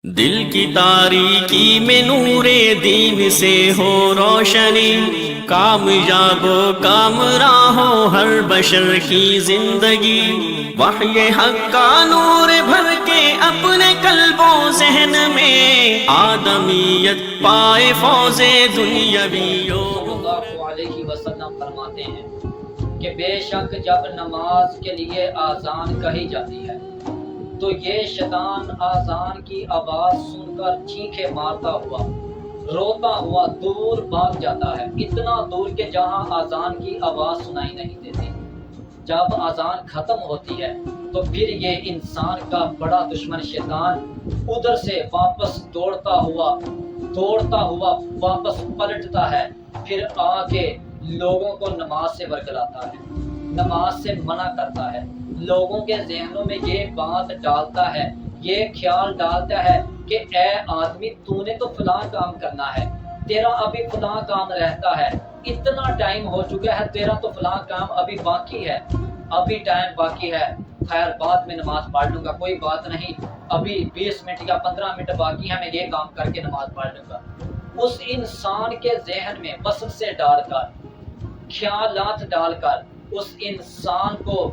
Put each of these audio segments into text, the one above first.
دل کی تاریکی میں نور دین سے ہو روشنی، کامیاب و کامراں ہو ہر بشر کی زندگی، وحی حق کا نور بھر کے اپنے قلب و ذہن میں، آدمیت پائے فوز دنیاوی صلی اللہ علیہ وسلم فرماتے ہیں کہ بے شک جب نماز کے لیے آذان کہی جاتی ہے تو یہ شیطان آذان کی آواز سن کر چیخے مارتا ہوا روتا ہوا دور بھاگ جاتا ہے، اتنا دور کہ جہاں آذان کی آواز سنائی نہیں دیتی۔ جب آذان ختم ہوتی ہے تو پھر یہ انسان کا بڑا دشمن شیطان ادھر سے واپس دوڑتا ہوا واپس پلٹتا ہے، پھر آ کے لوگوں کو نماز سے ورگلاتا ہے، نماز سے منع کرتا ہے، لوگوں کے ذہنوں میں یہ بات ڈالتا ہے، یہ خیال ڈالتا ہے کہ اے آدمی تو نے تو فلاں کام کرنا ہے، تیرا ابھی فلاں کام رہتا ہے، اتنا ٹائم ہو چکا ہے، تیرا تو فلاں کام ابھی باقی ہے، ابھی ٹائم باقی ہے، خیر بعد میں نماز پڑھ لوں گا، کوئی بات نہیں، ابھی 20 منٹ یا 15 منٹ باقی ہے، میں یہ کام کر کے نماز پڑھ لوں گا۔ اس انسان کے ذہن میں وسوسے ڈال کر، خیالات ڈال کر اس انسان کو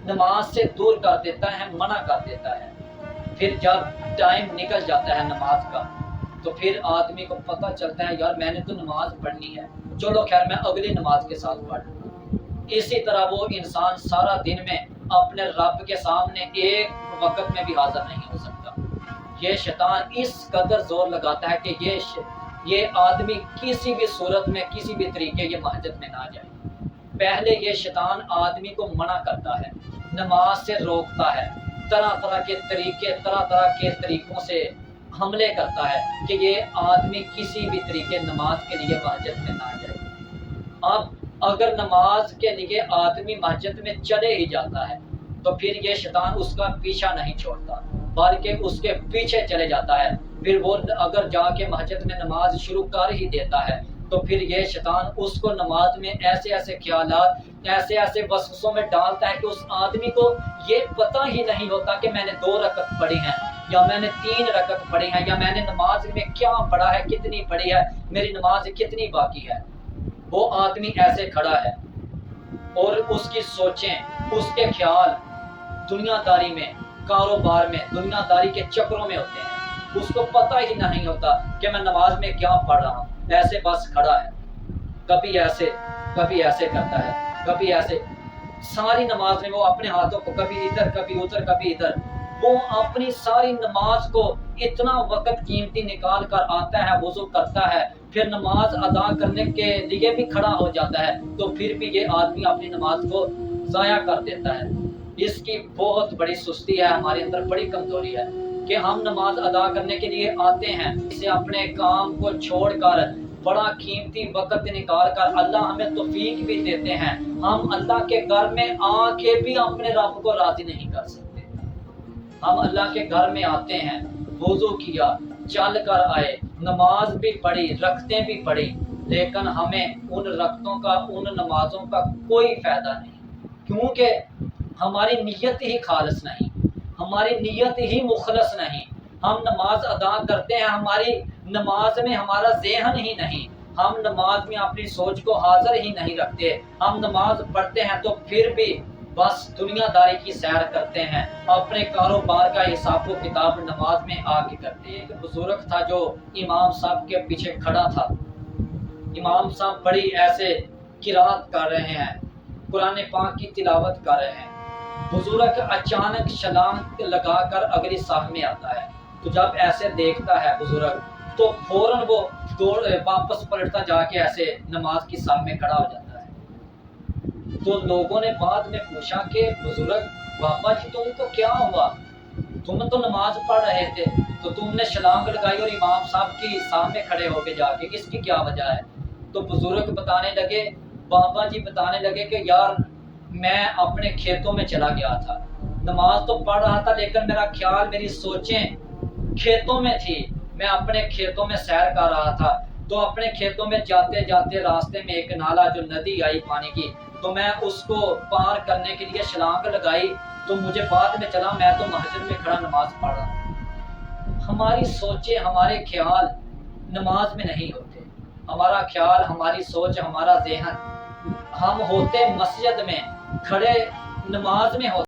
نماز سے دور کر دیتا ہے، منع کر دیتا ہے۔ پھر جب ٹائم نکل جاتا ہے نماز کا تو پھر آدمی کو پتہ چلتا ہے یار میں نے تو نماز پڑھنی ہے، چلو خیر میں اگلی نماز کے ساتھ پڑھ لوں گا۔ اسی طرح وہ انسان سارا دن میں اپنے رب کے سامنے ایک وقت میں بھی حاضر نہیں ہو سکتا۔ یہ شیطان اس قدر زور لگاتا ہے کہ یہ آدمی کسی بھی صورت میں کسی بھی طریقے یہ مسجد میں نہ جائے۔ پہلے یہ شیطان آدمی کو منع کرتا ہے، نماز سے روکتا ہے، طرح طرح کے طریقوں سے حملے کرتا ہے کہ یہ آدمی کسی بھی طریقے نماز کے لیے مسجد میں نہ جائے۔ اب اگر نماز کے لیے آدمی مسجد میں چلے ہی جاتا ہے تو پھر یہ شیطان اس کا پیچھا نہیں چھوڑتا بلکہ اس کے پیچھے چلے جاتا ہے۔ پھر وہ اگر جا کے مسجد میں نماز شروع کر ہی دیتا ہے تو پھر یہ شیطان اس کو نماز میں ایسے خیالات، ایسے وسوسوں میں ڈالتا ہے کہ اس آدمی کو یہ پتہ ہی نہیں ہوتا کہ میں نے 2 رکعت پڑھی ہیں یا میں نے 3 رکعت پڑھی ہیں یا میں نے نماز میں کیا پڑھا ہے، کتنی پڑھی ہے، میری نماز کتنی باقی ہے۔ وہ آدمی ایسے کھڑا ہے اور اس کی سوچیں، اس کے خیال دنیا داری میں، کاروبار میں، دنیا داری کے چکروں میں ہوتے ہیں، اس کو پتہ ہی نہیں ہوتا کہ میں نماز میں کیا پڑھ رہا ہوں، ایسے بس کھڑا ہے، کبھی ایسے کرتا ہے، کبھی ایسے، ساری نماز میں وہ اپنے ہاتھوں کو کبھی ادھر کبھی ادھر، وہ اپنی ساری نماز کو اتنا وقت قیمتی نکال کر آتا ہے، وضو کرتا ہے، پھر نماز ادا کرنے کے لیے بھی کھڑا ہو جاتا ہے تو پھر بھی یہ آدمی اپنی نماز کو ضائع کر دیتا ہے۔ اس کی بہت بڑی سستی ہے، ہمارے اندر بڑی کمزوری ہے کہ ہم نماز ادا کرنے کے لیے آتے ہیں، اسے اپنے کام کو چھوڑ کر بڑا قیمتی وقت نکال کر اللہ ہمیں توفیق بھی دیتے ہیں، ہم اللہ کے گھر میں آ کے بھی اپنے رب کو راضی نہیں کر سکتے۔ ہم اللہ کے گھر میں آتے ہیں، وضو کیا، چل کر آئے، نماز بھی پڑھی، رکعتیں بھی پڑھی، لیکن ہمیں ان رکعتوں کا، ان نمازوں کا کوئی فائدہ نہیں، کیونکہ ہماری نیت ہی خالص نہیں، ہماری نیت ہی مخلص نہیں۔ ہم نماز ادا کرتے ہیں، ہماری نماز میں ہمارا ذہن ہی نہیں، ہم نماز میں اپنی سوچ کو حاضر ہی نہیں رکھتے، ہم نماز پڑھتے ہیں تو پھر بھی بس دنیا داری کی سیر کرتے ہیں، اپنے کاروبار کا حساب و کتاب نماز میں آ کے کرتے ہیں۔ ایک بزرگ تھا جو امام صاحب کے پیچھے کھڑا تھا، امام صاحب بڑی ایسے قرات کر رہے ہیں، قرآن پاک کی تلاوت کر رہے ہیں، بزرگ اچانک چھلانگ لگا کر اگلی صف میں آتا ہے، تو جب ایسے دیکھتا ہے بزرگ تو فوراً وہ واپس پلٹتا جا کے ایسے نماز کی صف میں کھڑا ہو جاتا ہے۔ تو لوگوں نے بعد میں پوچھا کہ بزرگ بابا جی تم کو کیا ہوا، تم تو نماز پڑھ رہے تھے تو تم نے چھلانگ لگائی اور امام صاحب کی صف میں کھڑے ہو کے جا کے، اس کی کیا وجہ ہے؟ تو بزرگ بتانے لگے، بابا جی بتانے لگے کہ یار میں اپنے کھیتوں میں چلا گیا تھا، نماز تو پڑھ رہا تھا لیکن میرا خیال، میری سوچیں کھیتوں میں تھی، میں اپنے کھیتوں میں سیر کر رہا تھا، تو اپنے کھیتوں میں جاتے جاتے راستے میں ایک نالا جو ندی آئی پانی کی، تو میں اس کو پار کرنے کے لیے چھلانگ لگائی، تو مجھے بعد میں چلا میں تو مسجد میں کھڑا نماز پڑھ رہا ہوں۔ ہماری سوچیں ہمارے خیال نماز میں نہیں ہوتے، ہمارا خیال ہماری سوچ ہمارا ذہن ہم ہوتے مسجد میں کھڑے نماز میں ہوتے